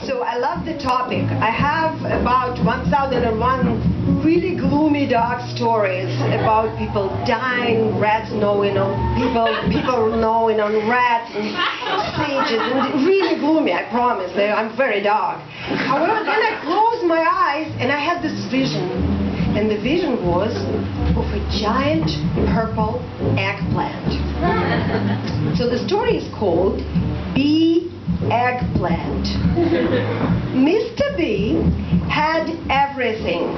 So I love the topic. I have about 1001 really gloomy dark stories about people dying, rats gnawing on people gnawing on rats and sages, and really gloomy, I promise. I'm very dark. However, then I closed my eyes and I had this vision. And the vision was of a giant purple eggplant. So the story is called Eggplant. Mr. B had everything.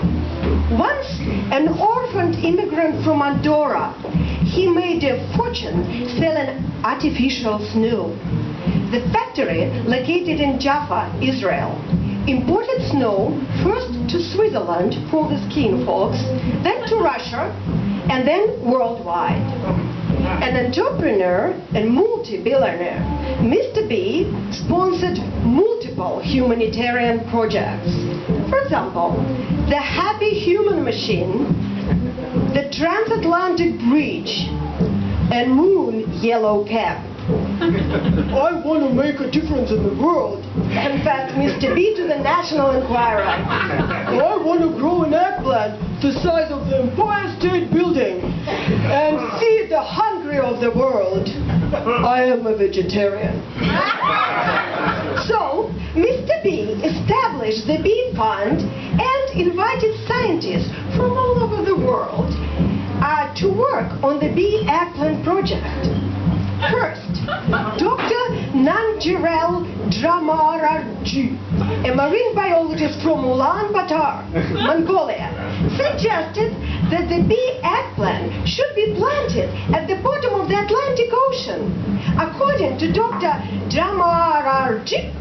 Once an orphaned immigrant from Andorra, he made a fortune selling artificial snow. The factory, located in Jaffa, Israel, imported snow first to Switzerland for the skiing folks, then to Russia, and then worldwide. An entrepreneur and multi-billionaire, Mr. B sponsored multiple humanitarian projects. For example, the Happy Human Machine, the Transatlantic Bridge, and Moon Yellow Cab. I want to make a difference in the world, confessed Mr. B to the National Enquirer. I want to grow an eggplant the size of the Empire State Building and feed the hungry of the world. I am a vegetarian. So, Mr. B established the Bee Fund and invited scientists from all over the world to work on the Bee Eggplant project. First, Dr. Nanjirel Dramararji, a marine biologist from Ulaanbaatar, Mongolia, suggested that the bee eggplant should be planted at the bottom of the Atlantic Ocean. According to Dr. Dramararji,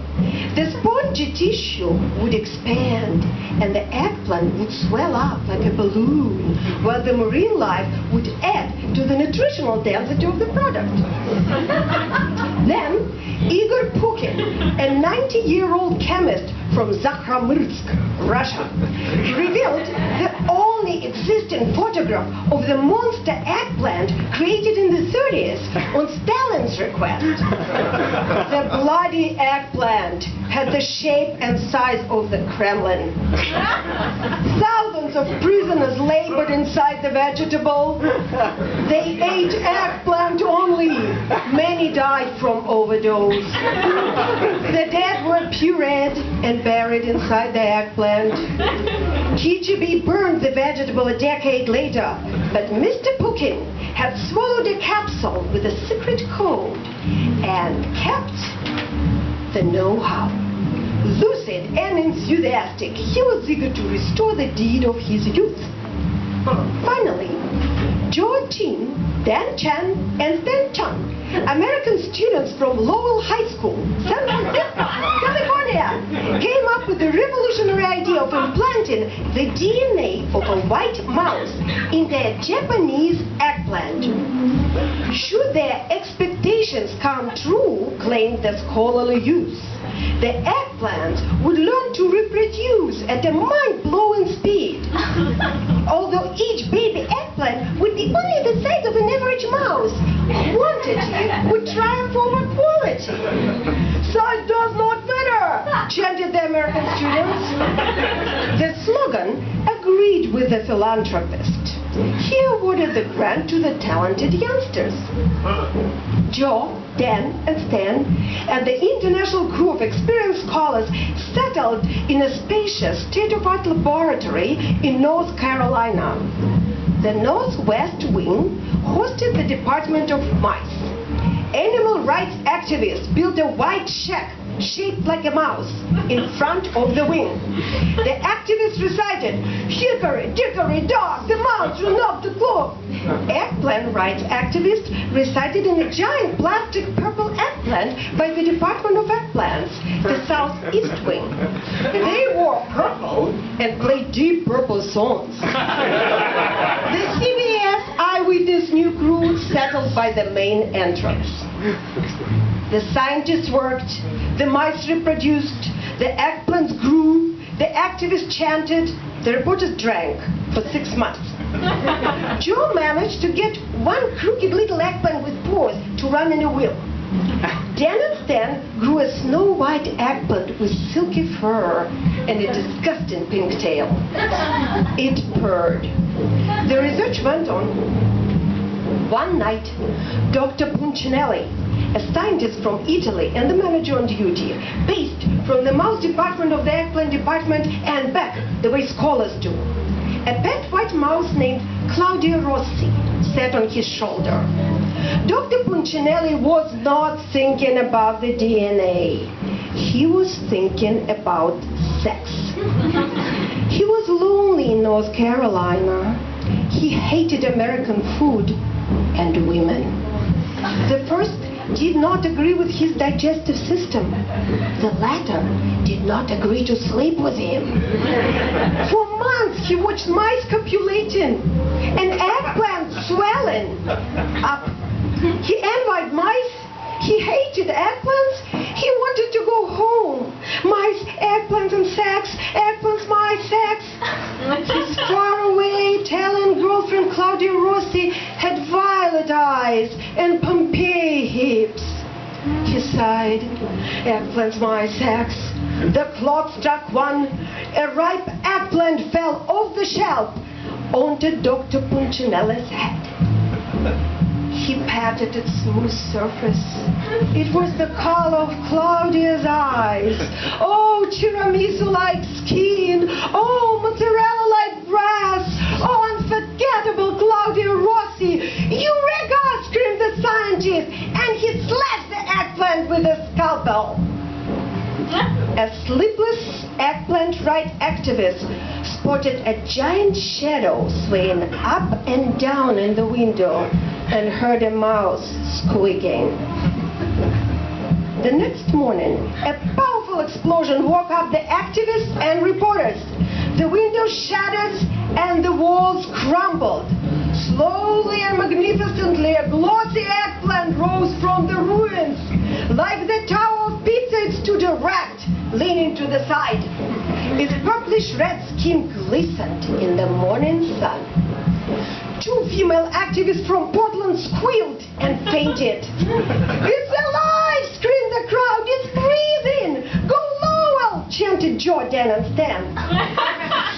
the spongy tissue would expand and the eggplant would swell up like a balloon, while the marine life would add to the nutritional density of the product. Then, Igor Pukin, a 90-year-old chemist from Zakhamirsk, Russia, revealed the only existing photograph of the monster eggplant created in the 30s on Stalin's request. The bloody eggplant had the shape and size of the Kremlin. Thousands of prisoners labored inside the vegetable. They ate eggplant only. Many died from overdose. The dead were pureed and buried inside the eggplant. KGB burned the vegetable a decade later, but Mr. Pukin had swallowed a capsule with a secret code and kept the know-how. Lucid and enthusiastic, he was eager to restore the deed of his youth. Finally, Joe Chin, Dan Chan, and Stan Chung, American students from Lowell High School, San Francisco, California, came up with the revolutionary idea of implanting the DNA of a white mouse into a Japanese eggplant. Should their expectations come true, claimed the scholarly youth, the eggplants would learn to reproduce at a mind-blowing speed. Although each baby eggplant would be only the size of an average mouse, quantity would triumph over quality. Size does not matter, chanted the American students. The slogan agreed with the philanthropist. He awarded the grant to the talented youngsters. Joe, Dan, and Stan, and the international crew of experienced scholars settled in a spacious state-of-art laboratory in North Carolina. The Northwest Wing hosted the Department of Mice. Animal rights activists built a white shack shaped like a mouse in front of the wing. The activists recited, "Hickory, dickory, dock, the mouse will knock the clock." Eggplant rights activists recited in a giant plastic purple eggplant by the Department of Eggplants, the Southeast Wing. They wore purple and played deep purple songs. The CBS Eyewitness New Crew settled by the main entrance. The scientists worked, the mice reproduced, the eggplants grew, the activists chanted, the reporters drank for 6 months. Joe managed to get one crooked little eggplant with paws to run in a wheel. Dan and Stan grew a snow-white eggplant with silky fur and a disgusting pink tail. It purred. The research went on. One night, Dr. Punchinelli, a scientist from Italy and the manager on duty, paced from the mouse department of the eggplant department and back, the way scholars do. A pet white mouse named Claudia Rossi sat on his shoulder. Dr. Punchinelli was not thinking about the DNA. He was thinking about sex. He was lonely in North Carolina. He hated American food and women. The first did not agree with his digestive system. The latter did not agree to sleep with him. For months he watched mice copulating and eggplant swelling up. He envied mice. He hated eggplants. He wanted to go home. Mice, eggplants and sex. Eggplants, mice, sex. His faraway Italian girlfriend Claudia Rossi had violet eyes and Pompeii hips. He sighed. Eggplants, mice, sex. The clock struck one. A ripe eggplant fell off the shelf onto Dr. Punchinelli's head. He patted its smooth surface. It was the color of Claudia's eyes. Oh, tiramisu-like skin. Oh, mozzarella-like breasts. Oh, unforgettable Claudia Rossi. Eureka! Screamed the scientist, and he slashed the eggplant with a scalpel. A sleepless eggplant right activist spotted a giant shadow swaying up and down in the window and heard a mouse squeaking. The next morning, a powerful explosion woke up the activists and reporters. The window shattered and the walls crumbled. Slowly and magnificently, a glossy eggplant rose from the ruins. Like the Tower of Pizza, it stood erect, leaning to the side. Its purplish red skin glistened in the morning sun. Two female activists from Portland squealed and fainted. It's alive! Screamed the crowd. It's breathing! Go Lowell! Chanted Joe, Dan, and Stan.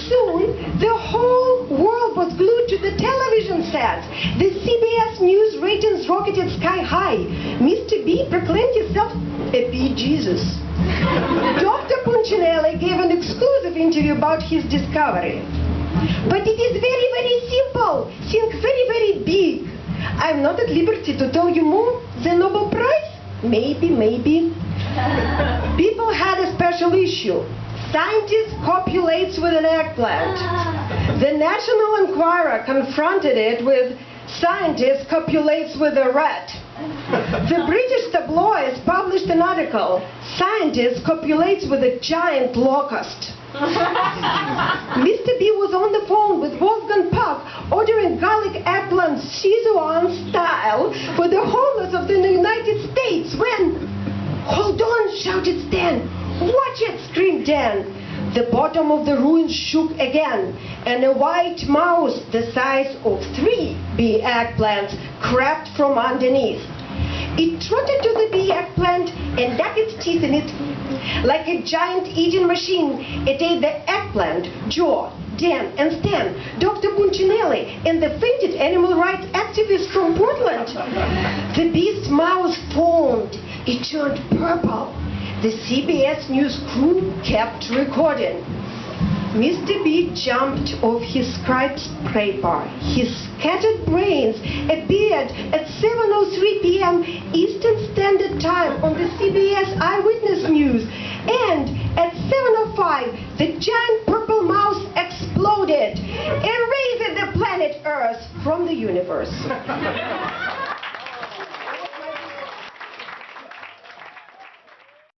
Soon, the whole world was glued to the television set. The CBS News ratings rocketed sky high. Mr. B proclaimed himself a bee Jesus. Dr. Punchinelli gave an exclusive interview about his discovery. But it is very, very simple. Think very, very big. I'm not at liberty to tell you more. The Nobel Prize? Maybe, maybe. People had a special issue. Scientist copulates with an eggplant. The National Enquirer confronted it with scientist copulates with a rat. The British tabloids published an article, scientist copulates with a giant locust. Mr. B was on the phone with Wolfgang Puck ordering garlic eggplant Szechuan style for the homeless of the United States when... Hold on, shouted Stan. Watch it, screamed Dan. The bottom of the ruins shook again, and a white mouse the size of 3 bee eggplants crept from underneath. It trotted to the bee eggplant and dug its teeth in it. Like a giant eating machine, it ate the eggplant, Joe, Dan, and Stan, Dr. Punchinelli, and the fainted animal rights activist from Portland. The beast's mouth foamed. It turned purple. The CBS News crew kept recording. Mr. B jumped off his skyscraper. His scattered brains appeared at 7:03 p.m. Eastern Standard Time on the CBS Eyewitness News. And at 7:05, the giant purple mouse exploded, erasing the planet Earth from the universe.